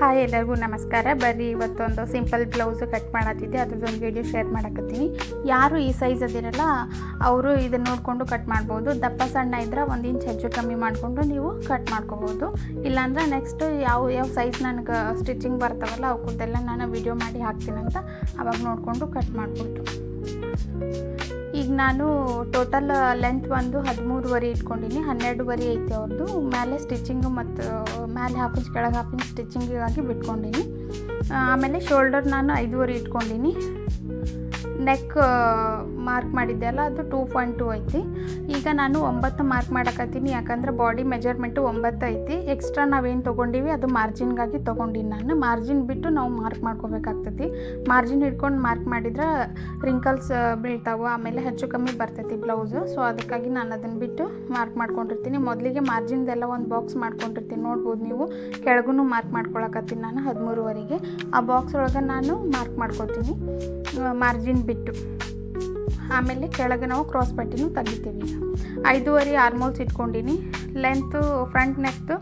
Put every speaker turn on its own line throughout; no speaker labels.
Hi ಎಲ್ಲರಿಗೂ ನಮಸ್ಕಾರ. ಬರ್ರಿ ಇವತ್ತೊಂದು ಸಿಂಪಲ್ ಬ್ಲೌಸ್ ಕಟ್ ಮಾಡತ್ತಿದ್ದೆ, ಅದ್ರದ್ದೊಂದು ವಿಡಿಯೋ ಶೇರ್ ಮಾಡಕತ್ತೀನಿ. ಯಾರು ಈ ಸೈಜ್ ಅದಿರಲ್ಲ ಅವರು ಇದನ್ನು ನೋಡಿಕೊಂಡು ಕಟ್ ಮಾಡ್ಬೋದು. ದಪ್ಪ ಸಣ್ಣ ಇದ್ರೆ 1 ಇಂಚ್ ಹೆಚ್ಚು ಕಮ್ಮಿ ಮಾಡಿಕೊಂಡು ನೀವು ಕಟ್ ಮಾಡ್ಕೋಬೋದು. ಇಲ್ಲಾಂದ್ರೆ ನೆಕ್ಸ್ಟ್ ಯಾವ ಸೈಜ್ ನನಗೆ ಸ್ಟಿಚಿಂಗ್ ಬರ್ತಾವಲ್ಲ ಅವಕ್ಕದೆಲ್ಲ ನಾನು ವಿಡಿಯೋ ಮಾಡಿ ಹಾಕ್ತೀನಂತ ಅವಾಗ ನೋಡಿಕೊಂಡು ಕಟ್ ಮಾಡ್ಬೋದು. ಈಗ ನಾನು ಟೋಟಲ್ ಲೆಂತ್ ಒಂದು 13.5 ಇಟ್ಕೊಂಡಿನಿ. 12.5 ಐತೆ ಅವ್ರದ್ದು. ಮೇಲೆ ಸ್ಟಿಚಿಂಗು ಮತ್ತು ಮೇಲೆ ಹಾಫ್ ಇಂಚ್ ಕೆಳಗೆ ಹಾಫ್ ಇಂಚ್ ಸ್ಟಿಚಿಂಗಿಗಾಗಿ ಬಿಟ್ಕೊಂಡಿನಿ. ಆಮೇಲೆ ಶೋಲ್ಡರ್ ನಾನು 5.5 ಇಟ್ಕೊಂಡಿನಿ. ನೆಕ್ ಮಾರ್ಕ್ ಮಾಡಿದ್ದೆ ಅಲ್ಲ ಅದು 2.2 ಐತಿ. ಈಗ ನಾನು 9 ಮಾರ್ಕ್ ಮಾಡಕತ್ತೀನಿ, ಯಾಕಂದ್ರೆ ಬಾಡಿ ಮೆಜರ್ಮೆಂಟು 9 ಐತಿ. ಎಕ್ಸ್ಟ್ರಾ ನಾವೇನು ತೊಗೊಂಡಿವಿ ಅದು ಮಾರ್ಜಿನ್ಗಾಗಿ ತೊಗೊಂಡಿನಿ. ನಾನು ಮಾರ್ಜಿನ್ ಬಿಟ್ಟು ನಾವು ಮಾರ್ಕ್ ಮಾಡ್ಕೋಬೇಕಾಗ್ತೈತಿ. ಮಾರ್ಜಿನ್ ಹಿಡ್ಕೊಂಡು ಮಾರ್ಕ್ ಮಾಡಿದ್ರೆ ರಿಂಕಲ್ಸ್ ಬೀಳ್ತಾವೆ, ಆಮೇಲೆ ಹೆಚ್ಚು ಕಮ್ಮಿ ಬರ್ತೈತಿ ಬ್ಲೌಸು. ಸೊ ಅದಕ್ಕಾಗಿ ನಾನು ಅದನ್ನು ಬಿಟ್ಟು ಮಾರ್ಕ್ ಮಾಡ್ಕೊಂಡಿರ್ತೀನಿ. ಮೊದಲಿಗೆ ಮಾರ್ಜಿನ್ದೆಲ್ಲ ಒಂದು ಬಾಕ್ಸ್ ಮಾಡ್ಕೊಂಡಿರ್ತೀನಿ, ನೋಡ್ಬೋದು ನೀವು. ಕೆಳಗೂ ಮಾರ್ಕ್ ಮಾಡ್ಕೊಳಕತ್ತೀನಿ ನಾನು 13.5ಗೆ. ಆ ಬಾಕ್ಸ್ ಒಳಗೆ ನಾನು ಮಾರ್ಕ್ ಮಾಡ್ಕೊತೀನಿ ಮಾರ್ಜಿನ್ ಬಿಟ್ಟು. ಆಮೇಲೆ ಕೆಳಗೆ ನಾವು ಕ್ರಾಸ್ ಪಟ್ಟಿನೂ ತೆಗಿತೀವಿ. 5.5 ಆರ್ಮೋಲ್ಸ್ ಇಟ್ಕೊಂಡಿನಿ. ಲೆಂತು ಫ್ರಂಟ್ ನೆಕ್ದು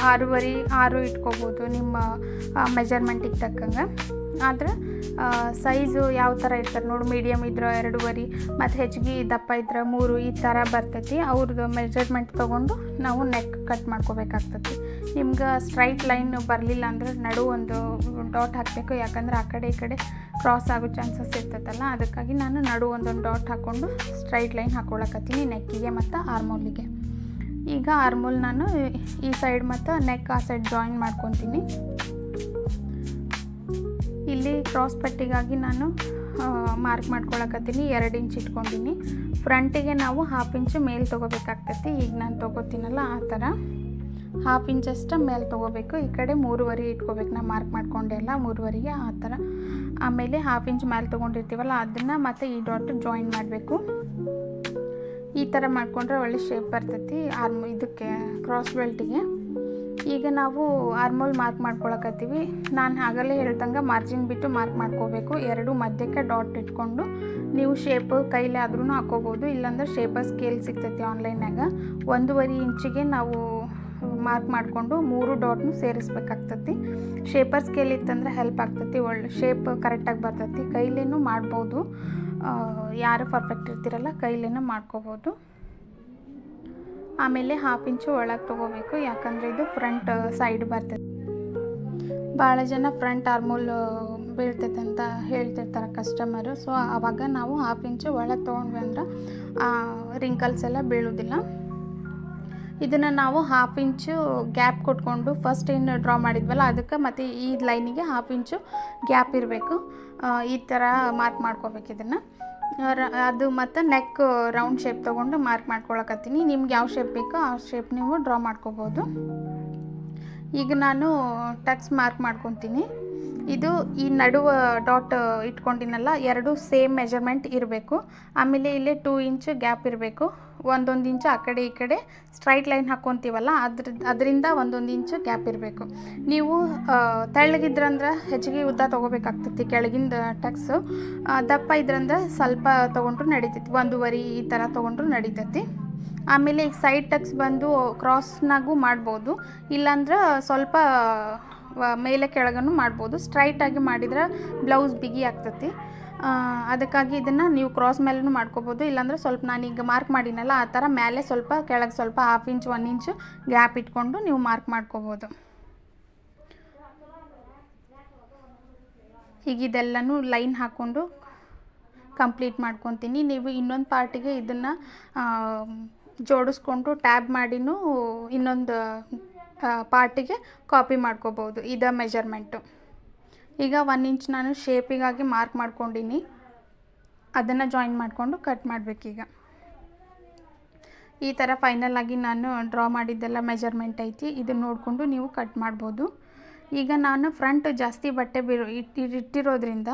6.5 ಇಟ್ಕೋಬೋದು ನಿಮ್ಮ ಮೆಜರ್ಮೆಂಟಿಗೆ ತಕ್ಕಂಗೆ. ಆದರೆ ಸೈಜು ಯಾವ ಥರ ಇರ್ತಾರೆ ನೋಡಿ, ಮೀಡಿಯಮ್ ಇದ್ರೆ 2.5 ಮತ್ತು ಹೆಚ್ಚಿಗೆ ದಪ್ಪ ಇದ್ರೆ 3 ಈ ಥರ ಬರ್ತೈತಿ. ಅವ್ರದ್ದು ಮೆಜರ್ಮೆಂಟ್ ತೊಗೊಂಡು ನಾವು ನೆಕ್ ಕಟ್ ಮಾಡ್ಕೋಬೇಕಾಗ್ತೈತಿ. ನಿಮ್ಗೆ ಸ್ಟ್ರೈಟ್ ಲೈನ್ ಬರಲಿಲ್ಲ ಅಂದ್ರೆ ನಡು ಒಂದು ಡಾಟ್ ಹಾಕಬೇಕು, ಯಾಕಂದ್ರೆ ಆ ಕಡೆ ಈ ಕಡೆ ಕ್ರಾಸ್ ಆಗೋ ಚಾನ್ಸಸ್ ಇರ್ತೈತಲ್ಲ. ಅದಕ್ಕಾಗಿ ನಾನು ನಡು ಒಂದೊಂದು ಡಾಟ್ ಹಾಕ್ಕೊಂಡು ಸ್ಟ್ರೈಟ್ ಲೈನ್ ಹಾಕ್ಕೊಳಕತ್ತೀನಿ ನೆಕ್ಕಿಗೆ ಮತ್ತು ಆರ್ಮೋಲಿಗೆ. ಈಗ ಆರ್ಮೋಲ್ ನಾನು ಈ ಸೈಡ್ ಮತ್ತು ನೆಕ್ ಆ ಸೈಡ್ ಜಾಯಿನ್ ಮಾಡ್ಕೊತೀನಿ. ಇಲ್ಲಿ ಕ್ರಾಸ್ ಪಟ್ಟಿಗಾಗಿ ನಾನು ಮಾರ್ಕ್ ಮಾಡ್ಕೊಳಕತ್ತೀನಿ. 2 ಇಂಚ್ ಇಟ್ಕೊಂಡಿನಿ. ಫ್ರಂಟಿಗೆ ನಾವು 1/2 ಇಂಚ್ ಮೇಲೆ ತೊಗೋಬೇಕಾಗ್ತೈತಿ. ಈಗ ನಾನು ತೊಗೋತೀನಲ್ಲ ಆ ಥರ 1/2 ಇಂಚಷ್ಟು ಮೇಲೆ ತೊಗೋಬೇಕು. ಈ ಕಡೆ 3.5 ಇಟ್ಕೋಬೇಕು. ನಾನು ಮಾರ್ಕ್ ಮಾಡ್ಕೊಂಡೆ ಅಲ್ಲ 3.5ಗೆ ಆ ಥರ. ಆಮೇಲೆ 1/2 ಇಂಚ್ ಮೇಲೆ ತೊಗೊಂಡಿರ್ತೀವಲ್ಲ ಅದನ್ನು ಮತ್ತು ಈ ಡಾಟ್ ಜಾಯಿನ್ ಮಾಡಬೇಕು. ಈ ಥರ ಮಾಡಿಕೊಂಡ್ರೆ ಒಳ್ಳೆ ಶೇಪ್ ಬರ್ತೈತಿ ಇದಕ್ಕೆ ಕ್ರಾಸ್ ಬೆಲ್ಟಿಗೆ. ಈಗ ನಾವು ಆರ್ಮೋಲ್ ಮಾರ್ಕ್ ಮಾಡ್ಕೊಳಕತ್ತೀವಿ. ನಾನು ಆಗಲೇ ಹೇಳ್ದಂಗೆ ಮಾರ್ಜಿನ್ ಬಿಟ್ಟು ಮಾರ್ಕ್ ಮಾಡ್ಕೋಬೇಕು. 2 ಮಧ್ಯಕ್ಕೆ ಡಾಟ್ ಇಟ್ಕೊಂಡು ನೀವು ಶೇಪ್ ಕೈಲಿ ಆದ್ರೂ ಹಾಕೋಬೋದು, ಇಲ್ಲಾಂದ್ರೆ ಶೇಪರ್ ಸ್ಕೇಲ್ ಸಿಗ್ತೈತಿ ಆನ್ಲೈನಾಗ. 1.5 ಇಂಚಿಗೆ ನಾವು ಮಾರ್ಕ್ ಮಾಡಿಕೊಂಡು 3 ಡಾಟ್ನು ಸೇರಿಸ್ಬೇಕಾಗ್ತೈತಿ. ಶೇಪರ್ ಸ್ಕೇಲ್ ಇತ್ತಂದ್ರೆ ಹೆಲ್ಪ್ ಆಗ್ತೈತಿ, ಒಳ್ಳೆ ಶೇಪ್ ಕರೆಕ್ಟಾಗಿ ಬರ್ತೈತಿ. ಕೈಲೇನೂ ಮಾಡ್ಬೋದು, ಯಾರು ಪರ್ಫೆಕ್ಟ್ ಇರ್ತಿರಲ್ಲ ಕೈಲೇನೂ ಮಾಡ್ಕೋಬೋದು. ಆಮೇಲೆ 1/2 ಇಂಚು ಒಳಗೆ ತೊಗೋಬೇಕು, ಯಾಕಂದರೆ ಇದು ಫ್ರಂಟ್ ಸೈಡ್ ಬರ್ತೈತೆ. ಭಾಳ ಜನ ಫ್ರಂಟ್ ಆರ್ಮೋಲ್ ಬೀಳ್ತೈತೆ ಅಂತ ಹೇಳ್ತಿರ್ತಾರೆ ಕಸ್ಟಮರು. ಸೊ ಆವಾಗ ನಾವು 1/2 ಇಂಚು ಒಳಗೆ ತೊಗೊಂಡ್ವಿ ಅಂದ್ರೆ ರಿಂಕಲ್ಸ್ ಎಲ್ಲ ಬೀಳೋದಿಲ್ಲ. ಇದನ್ನು ನಾವು 1/2 ಇಂಚು ಗ್ಯಾಪ್ ಕೊಟ್ಕೊಂಡು ಫಸ್ಟ್ ಏನು ಡ್ರಾ ಮಾಡಿದ್ವಲ್ಲ ಅದಕ್ಕೆ ಮತ್ತು ಈ ಲೈನಿಗೆ 1/2 ಇಂಚು ಗ್ಯಾಪ್ ಇರಬೇಕು. ಈ ಥರ ಮಾರ್ಕ್ ಮಾಡ್ಕೋಬೇಕು ಇದನ್ನು. ಅದು ಮತ್ತು ನೆಕ್ ರೌಂಡ್ ಶೇಪ್ ತೊಗೊಂಡು ಮಾರ್ಕ್ ಮಾಡ್ಕೊಳಕತ್ತೀನಿ. ನಿಮ್ಗೆ ಯಾವ ಶೇಪ್ ಬೇಕೋ ಆ ಶೇಪ್ ನೀವು ಡ್ರಾ ಮಾಡ್ಕೋಬೋದು. ಈಗ ನಾನು ಟಕ್ಸ್ ಮಾರ್ಕ್ ಮಾಡ್ಕೊತೀನಿ. ಇದು ಈ ನಡುವ ಡಾಟ್ ಇಟ್ಕೊಂಡಿನಲ್ಲ 2 ಸೇಮ್ ಮೆಜರ್ಮೆಂಟ್ ಇರಬೇಕು. ಆಮೇಲೆ ಇಲ್ಲಿ 2 ಇಂಚ್ ಗ್ಯಾಪ್ ಇರಬೇಕು. 1 ಇಂಚು ಆ ಕಡೆ ಈ ಕಡೆ ಸ್ಟ್ರೈಟ್ ಲೈನ್ ಹಾಕ್ಕೊತೀವಲ್ಲ ಅದರಿಂದ 1 ಇಂಚು ಗ್ಯಾಪ್ ಇರಬೇಕು. ನೀವು ತೆಳ್ಳಗಿದ್ರಂದ್ರೆ ಹೆಚ್ಚಿಗೆ ಉದ್ದ ತೊಗೋಬೇಕಾಗ್ತೈತಿ ಕೆಳಗಿಂದ ಟಕ್ಸು. ದಪ್ಪ ಇದ್ರಂದ್ರೆ ಸ್ವಲ್ಪ ತೊಗೊಂಡ್ರು ನಡಿತೈತಿ, 1.5 ಈ ಥರ ತೊಗೊಂಡ್ರು ನಡಿತೈತಿ. ಆಮೇಲೆ ಈಗ ಸೈಡ್ ಟಕ್ಸ್ ಬಂದು ಕ್ರಾಸ್ನಾಗೂ ಮಾಡ್ಬೋದು, ಇಲ್ಲಾಂದ್ರೆ ಸ್ವಲ್ಪ ಮೇಲೆ ಕೆಳಗೂ ಮಾಡ್ಬೋದು. ಸ್ಟ್ರೈಟಾಗಿ ಮಾಡಿದ್ರೆ ಬ್ಲೌಸ್ ಬಿಗಿ ಆಗ್ತೈತಿ. ಅದಕ್ಕಾಗಿ ಇದನ್ನು ನೀವು ಕ್ರಾಸ್ ಮೇಲೂ ಮಾಡ್ಕೋಬೋದು, ಇಲ್ಲಾಂದ್ರೆ ಸ್ವಲ್ಪ ನಾನೀಗ ಮಾರ್ಕ್ ಮಾಡಿನಲ್ಲ ಆ ಥರ ಮೇಲೆ ಸ್ವಲ್ಪ ಕೆಳಗೆ ಸ್ವಲ್ಪ 1/2 ಇಂಚ್ 1 ಇಂಚು ಗ್ಯಾಪ್ ಇಟ್ಕೊಂಡು ನೀವು ಮಾರ್ಕ್ ಮಾಡ್ಕೋಬೋದು. ಈಗ ಇದೆಲ್ಲನೂ ಲೈನ್ ಹಾಕ್ಕೊಂಡು ಕಂಪ್ಲೀಟ್ ಮಾಡ್ಕೊತೀನಿ. ನೀವು ಇನ್ನೊಂದು ಪಾರ್ಟಿಗೆ ಇದನ್ನು ಜೋಡಿಸ್ಕೊಂಡು ಟ್ಯಾಬ್ ಮಾಡಿನೂ ಇನ್ನೊಂದು ಪಾರ್ಟಿಗೆ ಕಾಪಿ ಮಾಡ್ಕೋಬೋದು ಇದೇ ಮೆಜರ್ಮೆಂಟು. ಈಗ 1 ಇಂಚ್ ನಾನು ಶೇಪಿಗಾಗಿ ಮಾರ್ಕ್ ಮಾಡ್ಕೊಂಡಿನಿ, ಅದನ್ನು ಜಾಯಿನ್ ಮಾಡಿಕೊಂಡು ಕಟ್ ಮಾಡಬೇಕೀಗ. ಈ ಥರ ಫೈನಲಾಗಿ ನಾನು ಡ್ರಾ ಮಾಡಿದ್ದೆಲ್ಲ ಮೆಜರ್ಮೆಂಟ್ ಐತಿ, ಇದನ್ನು ನೋಡಿಕೊಂಡು ನೀವು ಕಟ್ ಮಾಡ್ಬೋದು. ಈಗ ನಾನು ಫ್ರಂಟ್ ಜಾಸ್ತಿ ಬಟ್ಟೆ ಇಟ್ಟಿರೋದ್ರಿಂದ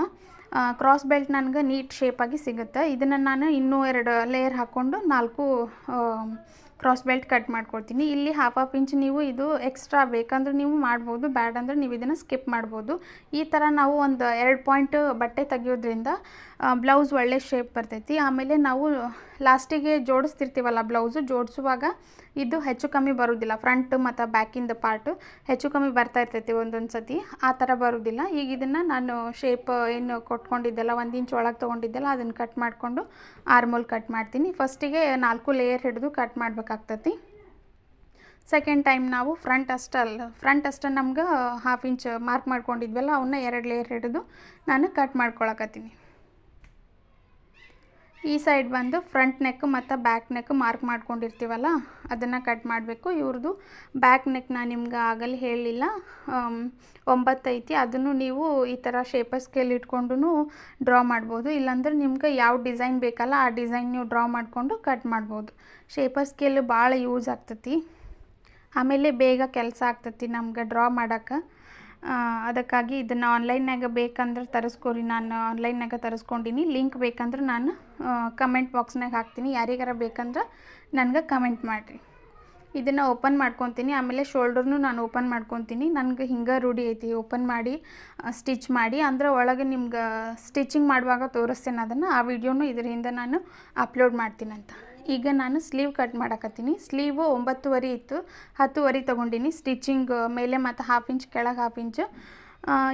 ಕ್ರಾಸ್ ಬೆಲ್ಟ್ ನನಗೆ ನೀಟ್ ಶೇಪಾಗಿ ಸಿಗುತ್ತೆ. ಇದನ್ನು ನಾನು ಇನ್ನೂ 2 ಲೇಯರ್ ಹಾಕ್ಕೊಂಡು 4 ಕ್ರಾಸ್ ಬೆಲ್ಟ್ ಕಟ್ ಮಾಡ್ಕೊಳ್ತೀನಿ. ಇಲ್ಲಿ 1/2 ಇಂಚ್ ನೀವು ಇದು ಎಕ್ಸ್ಟ್ರಾ ಬೇಕಂದ್ರೆ ನೀವು ಮಾಡ್ಬೋದು, ಬ್ಯಾಡ್ ಅಂದರೆ ನೀವು ಇದನ್ನು ಸ್ಕಿಪ್ ಮಾಡ್ಬೋದು. ಈ ಥರ ನಾವು ಒಂದು 2 ಪಾಯಿಂಟ್ ಬಟ್ಟೆ ತೆಗಿಯೋದ್ರಿಂದ ಬ್ಲೌಸ್ ಒಳ್ಳೆ ಶೇಪ್ ಬರ್ತೈತಿ. ಆಮೇಲೆ ನಾವು ಲಾಸ್ಟಿಗೆ ಜೋಡಿಸ್ತಿರ್ತೀವಲ್ಲ ಬ್ಲೌಸು, ಜೋಡಿಸುವಾಗ ಇದು ಹೆಚ್ಚು ಕಮ್ಮಿ ಬರೋದಿಲ್ಲ. ಫ್ರಂಟ್ ಮತ್ತು ಬ್ಯಾಕಿಂದ ಪಾರ್ಟು ಹೆಚ್ಚು ಕಮ್ಮಿ ಬರ್ತಾ ಇರ್ತೈತಿ ಒಂದೊಂದು ಸತಿ, ಆ ಥರ ಬರೋದಿಲ್ಲ. ಈಗ ಇದನ್ನು ನಾನು ಶೇಪ್ ಏನು ಕೊಟ್ಕೊಂಡಿದ್ದೆಲ್ಲ 1 ಇಂಚ್ ಒಳಗೆ ತೊಗೊಂಡಿದ್ದೆಲ್ಲ ಅದನ್ನು ಕಟ್ ಮಾಡಿಕೊಂಡು ಆರ್ಮೋಲ್ ಕಟ್ ಮಾಡ್ತೀನಿ. ಫಸ್ಟಿಗೆ 4 ಲೇಯರ್ ಹಿಡಿದು ಕಟ್ ಮಾಡಬೇಕಾಗ್ತತಿ. ಸೆಕೆಂಡ್ ಟೈಮ್ ನಾವು ಫ್ರಂಟ್ ಅಷ್ಟೇ ನಮ್ಗೆ 1/2 ಇಂಚ್ ಮಾರ್ಕ್ ಮಾಡ್ಕೊಂಡಿದ್ವಲ್ಲ ಅವನ್ನ 2 ಲೇಯರ್ ಹಿಡಿದು ನಾನು ಕಟ್ ಮಾಡ್ಕೊಳಕತ್ತೀನಿ. ಈ ಸೈಡ್ ಬಂದು ಫ್ರಂಟ್ ನೆಕ್ ಮತ್ತು ಬ್ಯಾಕ್ ನೆಕ್ ಮಾರ್ಕ್ ಮಾಡ್ಕೊಂಡಿರ್ತೀವಲ್ಲ ಅದನ್ನು ಕಟ್ ಮಾಡಬೇಕು. ಇವ್ರದ್ದು ಬ್ಯಾಕ್ ನೆಕ್ ನಾನು ನಿಮ್ಗೆ ಆಗಲಿ ಹೇಳಲಿಲ್ಲ, 9 ಐತಿ. ಅದನ್ನು ನೀವು ಈ ಥರ ಶೇಪರ್ ಸ್ಕೇಲ್ ಇಟ್ಕೊಂಡು ಡ್ರಾ ಮಾಡ್ಬೋದು. ಇಲ್ಲಾಂದ್ರೆ ನಿಮ್ಗೆ ಯಾವ ಡಿಸೈನ್ ಬೇಕಲ್ಲ ಆ ಡಿಸೈನ್ ನೀವು ಡ್ರಾ ಮಾಡಿಕೊಂಡು ಕಟ್ ಮಾಡ್ಬೋದು. ಶೇಪರ್ ಸ್ಕೇಲ್ ಭಾಳ ಯೂಸ್ ಆಗ್ತತಿ, ಆಮೇಲೆ ಬೇಗ ಕೆಲಸ ಆಗ್ತತಿ ನಮ್ಗೆ ಡ್ರಾ ಮಾಡೋಕ್ಕೆ. ಅದಕ್ಕಾಗಿ ಇದನ್ನು ಆನ್ಲೈನ್ನಾಗ ಬೇಕಂದ್ರೆ ತರಿಸ್ಕೊರಿ. ನಾನು ಆನ್ಲೈನ್ನಾಗ ತರಿಸ್ಕೊಂಡಿನಿ. ಲಿಂಕ್ ಬೇಕಂದ್ರೆ ನಾನು ಕಮೆಂಟ್ ಬಾಕ್ಸ್ನಾಗ ಹಾಕ್ತೀನಿ. ಯಾರಿಗಾರ ಬೇಕಂದ್ರೆ ನನಗೆ ಕಮೆಂಟ್ ಮಾಡಿರಿ. ಇದನ್ನು ಓಪನ್ ಮಾಡ್ಕೊತೀನಿ. ಆಮೇಲೆ ಶೋಲ್ಡರ್ನು ನಾನು ಓಪನ್ ಮಾಡ್ಕೊತೀನಿ. ನನಗೆ ಹಿಂಗೆ ರೂಢಿ ಐತಿ ಓಪನ್ ಮಾಡಿ ಸ್ಟಿಚ್ ಮಾಡಿ. ಅಂದರೆ ಒಳಗೆ ನಿಮ್ಗೆ ಸ್ಟಿಚಿಂಗ್ ಮಾಡುವಾಗ ತೋರಿಸ್ತೇನೆ ಅದನ್ನು. ಆ ವಿಡಿಯೋನು ಇದರಿಂದ ನಾನು ಅಪ್ಲೋಡ್ ಮಾಡ್ತೀನಂತ. ಈಗ ನಾನು ಸ್ಲೀವ್ ಕಟ್ ಮಾಡಕತ್ತೀನಿ. ಸ್ಲೀವು 9.5 ಇತ್ತು, 10.5 ತೊಗೊಂಡಿನಿ. ಸ್ಟಿಚಿಂಗ್ ಮೇಲೆ ಮತ್ತು 1/2 ಇಂಚ್ ಕೆಳಗೆ 1/2 ಇಂಚು.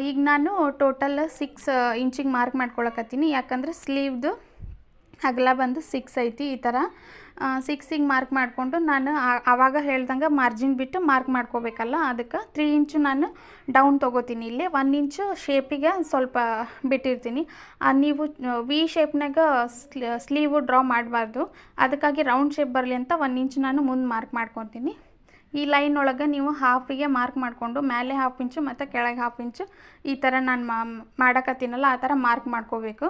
ಈಗ ನಾನು ಟೋಟಲ್ 6 ಇಂಚಿಗೆ ಮಾರ್ಕ್ ಮಾಡ್ಕೊಳಕತ್ತೀನಿ. ಯಾಕಂದರೆ ಸ್ಲೀವ್ದು ಅಗಲ ಬಂದು 6 ಐತಿ. ಈ ಥರ 6ಗೆ ಮಾರ್ಕ್ ಮಾಡಿಕೊಂಡು ನಾನು ಆವಾಗ ಹೇಳ್ದಂಗೆ ಮಾರ್ಜಿನ್ ಬಿಟ್ಟು ಮಾರ್ಕ್ ಮಾಡ್ಕೋಬೇಕಲ್ಲ, ಅದಕ್ಕೆ 3 ಇಂಚು ನಾನು ಡೌನ್ ತೊಗೋತೀನಿ. ಇಲ್ಲಿ 1 ಇಂಚು ಶೇಪಿಗೆ ಸ್ವಲ್ಪ ಬಿಟ್ಟಿರ್ತೀನಿ. ನೀವು ವಿ ಶೇಪ್ನಾಗ ಸ್ಲೀವು ಡ್ರಾ ಮಾಡಬಾರ್ದು, ಅದಕ್ಕಾಗಿ ರೌಂಡ್ ಶೇಪ್ ಬರಲಿ ಅಂತ 1 ಇಂಚು ನಾನು ಮುಂದೆ ಮಾರ್ಕ್ ಮಾಡ್ಕೊತೀನಿ. ಈ ಲೈನ್ ಒಳಗೆ ನೀವು 1/2ಗೆ ಮಾರ್ಕ್ ಮಾಡಿಕೊಂಡು ಮೇಲೆ 1/2 ಇಂಚು ಮತ್ತು ಕೆಳಗೆ 1/2 ಇಂಚು ಈ ಥರ ನಾನು ಮಾಡಕತ್ತೀನಲ್ಲ ಆ ಥರ ಮಾರ್ಕ್ ಮಾಡ್ಕೋಬೇಕು.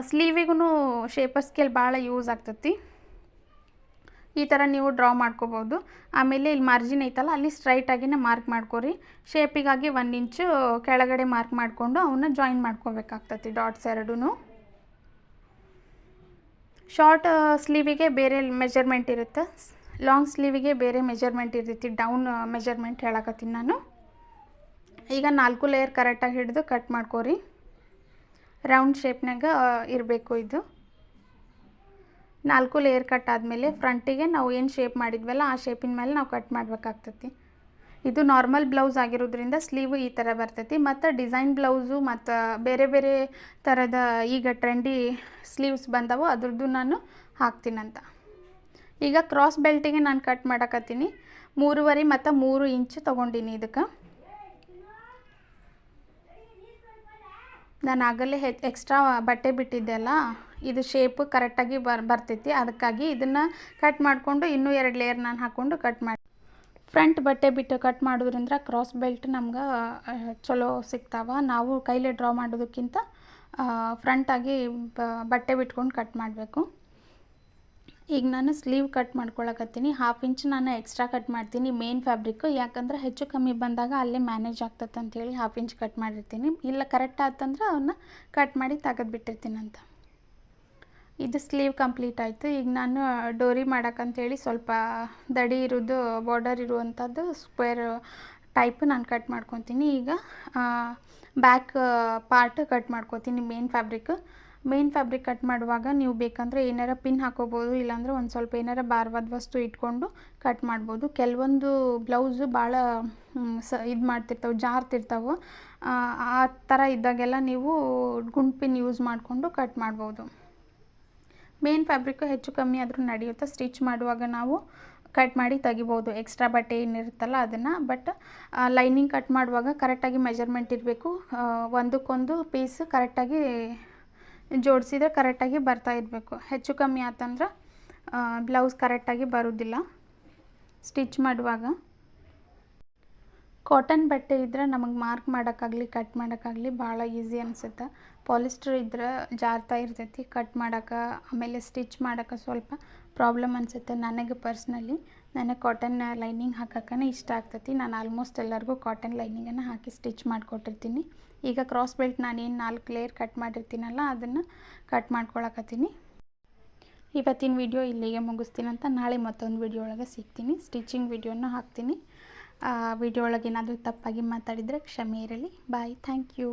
ಸ್ಲೀವಿಗೂ ಶೇಪರ್ ಸ್ಕೇಲ್ ಭಾಳ ಯೂಸ್ ಆಗ್ತತಿ. ಈ ಥರ ನೀವು ಡ್ರಾ ಮಾಡ್ಕೋಬೋದು. ಆಮೇಲೆ ಇಲ್ಲಿ ಮಾರ್ಜಿನ್ ಐತಲ್ಲ ಅಲ್ಲಿ ಸ್ಟ್ರೈಟಾಗಿನೇ ಮಾರ್ಕ್ ಮಾಡ್ಕೊರಿ. ಶೇಪಿಗಾಗಿ 1 ಇಂಚು ಕೆಳಗಡೆ ಮಾರ್ಕ್ ಮಾಡಿಕೊಂಡು ಅವನ್ನ ಜಾಯಿನ್ ಮಾಡ್ಕೋಬೇಕಾಗ್ತತಿ ಡಾಟ್ಸ್ ಎರಡೂ. ಶಾರ್ಟ್ ಸ್ಲೀವಿಗೆ ಬೇರೆ ಮೆಜರ್ಮೆಂಟ್ ಇರುತ್ತೆ, ಲಾಂಗ್ ಸ್ಲೀವಿಗೆ ಬೇರೆ ಮೆಜರ್ಮೆಂಟ್ ಇರ್ತೈತಿ. ಡೌನ್ ಮೆಜರ್ಮೆಂಟ್ ಹೇಳಕತ್ತೀನಿ ನಾನು. ಈಗ 4 ಲೇಯರ್ ಕರೆಕ್ಟಾಗಿ ಹಿಡಿದು ಕಟ್ ಮಾಡ್ಕೋರಿ. ರೌಂಡ್ ಶೇಪ್ನಾಗ ಇರಬೇಕು ಇದು. 4 ಲೇಯರ್ ಕಟ್ ಆದಮೇಲೆ ಫ್ರಂಟಿಗೆ ನಾವು ಏನು ಶೇಪ್ ಮಾಡಿದ್ವಲ್ಲ ಆ ಶೇಪಿನ ಮೇಲೆ ನಾವು ಕಟ್ ಮಾಡಬೇಕಾಗ್ತತಿ. ಇದು ನಾರ್ಮಲ್ ಬ್ಲೌಸ್ ಆಗಿರೋದ್ರಿಂದ ಸ್ಲೀವು ಈ ಥರ ಬರ್ತೈತಿ. ಮತ್ತು ಡಿಸೈನ್ ಬ್ಲೌಸು ಮತ್ತು ಬೇರೆ ಬೇರೆ ಥರದ ಈಗ ಟ್ರೆಂಡಿ ಸ್ಲೀವ್ಸ್ ಬಂದವು, ಅದ್ರದ್ದು ನಾನು ಹಾಕ್ತೀನಂತ. ಈಗ ಕ್ರಾಸ್ ಬೆಲ್ಟಿಗೆ ನಾನು ಕಟ್ ಮಾಡಕತ್ತೀನಿ. 3.5 ಮತ್ತು 3 ಇಂಚು ತೊಗೊಂಡಿನಿ. ಇದಕ್ಕೆ ನಾನು ಆಗಲೇ ಎಕ್ಸ್ಟ್ರಾ ಬಟ್ಟೆ ಬಿಟ್ಟಿದ್ದೆ ಅಲ್ಲ, ಇದು ಶೇಪು ಕರೆಕ್ಟಾಗಿ ಬರ್ತೈತಿ. ಅದಕ್ಕಾಗಿ ಇದನ್ನು ಕಟ್ ಮಾಡಿಕೊಂಡು ಇನ್ನೂ 2 ಲೇಯರ್ ನಾನು ಹಾಕ್ಕೊಂಡು ಕಟ್ ಮಾಡಿ. ಫ್ರಂಟ್ ಬಟ್ಟೆ ಬಿಟ್ಟು ಕಟ್ ಮಾಡೋದ್ರಿಂದ ಕ್ರಾಸ್ ಬೆಲ್ಟ್ ನಮ್ಗೆ ಚಲೋ ಸಿಗ್ತಾವೆ. ನಾವು ಕೈಲೇ ಡ್ರಾ ಮಾಡೋದಕ್ಕಿಂತ ಫ್ರಂಟಾಗಿ ಬಟ್ಟೆ ಬಿಟ್ಕೊಂಡು ಕಟ್ ಮಾಡಬೇಕು. ಈಗ ನಾನು ಸ್ಲೀವ್ ಕಟ್ ಮಾಡ್ಕೊಳಕತ್ತೀನಿ. 1/2 ಇಂಚ್ ನಾನು ಎಕ್ಸ್ಟ್ರಾ ಕಟ್ ಮಾಡ್ತೀನಿ ಮೇನ್ ಫ್ಯಾಬ್ರಿಕ್ಕು. ಯಾಕಂದ್ರೆ ಹೆಚ್ಚು ಕಮ್ಮಿ ಬಂದಾಗ ಅಲ್ಲೇ ಮ್ಯಾನೇಜ್ ಆಗ್ತದೆ ಅಂತೇಳಿ 1/2 ಇಂಚ್ ಕಟ್ ಮಾಡಿರ್ತೀನಿ. ಇಲ್ಲ ಕರೆಕ್ಟ್ ಆತಂದ್ರೆ ಅವನ್ನ ಕಟ್ ಮಾಡಿ ತೆಗೆದುಬಿಟ್ಟಿರ್ತೀನಂತ. ಇದು ಸ್ಲೀವ್ ಕಂಪ್ಲೀಟ್ ಆಯಿತು. ಈಗ ನಾನು ಡೋರಿ ಮಾಡೋಕ್ಕಂತೇಳಿ ಸ್ವಲ್ಪ ದಡಿ ಇರೋದು ಬಾರ್ಡರ್ ಇರುವಂಥದ್ದು ಸ್ಕ್ವೇರ್ ಟೈಪ್ ನಾನು ಕಟ್ ಮಾಡ್ಕೊತೀನಿ. ಈಗ ಬ್ಯಾಕ್ ಪಾರ್ಟ್ ಕಟ್ ಮಾಡ್ಕೊತೀನಿ ಮೇನ್ ಫ್ಯಾಬ್ರಿಕ್ ಕಟ್ ಮಾಡುವಾಗ ನೀವು ಬೇಕಂದರೆ ಏನಾರ ಪಿನ್ ಹಾಕೋಬೋದು, ಇಲ್ಲಾಂದ್ರೆ ಒಂದು ಸ್ವಲ್ಪ ಏನಾರ ಭಾರವಾದ ವಸ್ತು ಇಟ್ಕೊಂಡು ಕಟ್ ಮಾಡ್ಬೋದು. ಕೆಲವೊಂದು ಬ್ಲೌಸು ಭಾಳ ಇದು ಮಾಡ್ತಿರ್ತಾವೆ, ಜಾರ್ತಿರ್ತಾವೆ. ಆ ಥರ ಇದ್ದಾಗೆಲ್ಲ ನೀವು ಗುಂಡು ಪಿನ್ ಯೂಸ್ ಮಾಡಿಕೊಂಡು ಕಟ್ ಮಾಡ್ಬೋದು. ಮೇನ್ ಫ್ಯಾಬ್ರಿಕ್ಕು ಹೆಚ್ಚು ಕಮ್ಮಿ ಆದರೂ ನಡೆಯುತ್ತೆ. ಸ್ಟಿಚ್ ಮಾಡುವಾಗ ನಾವು ಕಟ್ ಮಾಡಿ ತೆಗಿಬೋದು ಎಕ್ಸ್ಟ್ರಾ ಬಟ್ಟೆ ಏನಿರುತ್ತಲ್ಲ ಅದನ್ನು. ಬಟ್ ಲೈನಿಂಗ್ ಕಟ್ ಮಾಡುವಾಗ ಕರೆಕ್ಟಾಗಿ ಮೆಜರ್ಮೆಂಟ್ ಇರಬೇಕು. ಒಂದಕ್ಕೊಂದು ಪೀಸ್ ಕರೆಕ್ಟಾಗಿ ಜೋಡಿಸಿದ್ರೆ ಕರೆಕ್ಟಾಗಿ ಬರ್ತಾ ಇರಬೇಕು. ಹೆಚ್ಚು ಕಮ್ಮಿ ಆತಂದ್ರೆ ಬ್ಲೌಸ್ ಕರೆಕ್ಟಾಗಿ ಬರೋದಿಲ್ಲ ಸ್ಟಿಚ್ ಮಾಡುವಾಗ. ಕಾಟನ್ ಬಟ್ಟೆ ಇದ್ದರೆ ನಮಗೆ ಮಾರ್ಕ್ ಮಾಡೋಕ್ಕಾಗಲಿ ಕಟ್ ಮಾಡೋಕ್ಕಾಗಲಿ ಭಾಳ ಈಸಿ ಅನಿಸುತ್ತೆ. ಪಾಲಿಸ್ಟರ್ ಇದ್ರೆ ಜಾರ್ತಾ ಇರ್ತೈತಿ ಕಟ್ ಮಾಡೋಕ್ಕೆ, ಆಮೇಲೆ ಸ್ಟಿಚ್ ಮಾಡೋಕ್ಕೆ ಸ್ವಲ್ಪ ಪ್ರಾಬ್ಲಮ್ ಅನಿಸುತ್ತೆ. ನನಗೆ ಪರ್ಸ್ನಲಿ ನನಗೆ ಕಾಟನ್ ಲೈನಿಂಗ್ ಹಾಕೋಕ್ಕೇ ಇಷ್ಟ ಆಗ್ತೈತಿ. ನಾನು ಆಲ್ಮೋಸ್ಟ್ ಎಲ್ಲರಿಗೂ ಕಾಟನ್ ಲೈನಿಂಗನ್ನು ಹಾಕಿ ಸ್ಟಿಚ್ ಮಾಡಿಕೊಟ್ಟಿರ್ತೀನಿ. ಈಗ ಕ್ರಾಸ್ ಬೆಲ್ಟ್ ನಾನೇನು 4 ಲೇಯರ್ ಕಟ್ ಮಾಡಿರ್ತೀನಲ್ಲ ಅದನ್ನು ಕಟ್ ಮಾಡ್ಕೊಳಕತ್ತೀನಿ. ಇವತ್ತಿನ ವಿಡಿಯೋ ಇಲ್ಲಿಗೆ ಮುಗಿಸ್ತೀನಂತ. ನಾಳೆ ಮತ್ತೊಂದು ವಿಡಿಯೋ ಒಳಗೆ ಸಿಗ್ತೀನಿ. ಸ್ಟಿಚಿಂಗ್ ವಿಡಿಯೋನ ಹಾಕ್ತೀನಿ. ವಿಡಿಯೋ ಒಳಗೆ ಏನಾದರೂ ತಪ್ಪಾಗಿ ಮಾತಾಡಿದರೆ ಕ್ಷಮೆ ಇರಲಿ. ಬಾಯ್, ಥ್ಯಾಂಕ್ ಯು.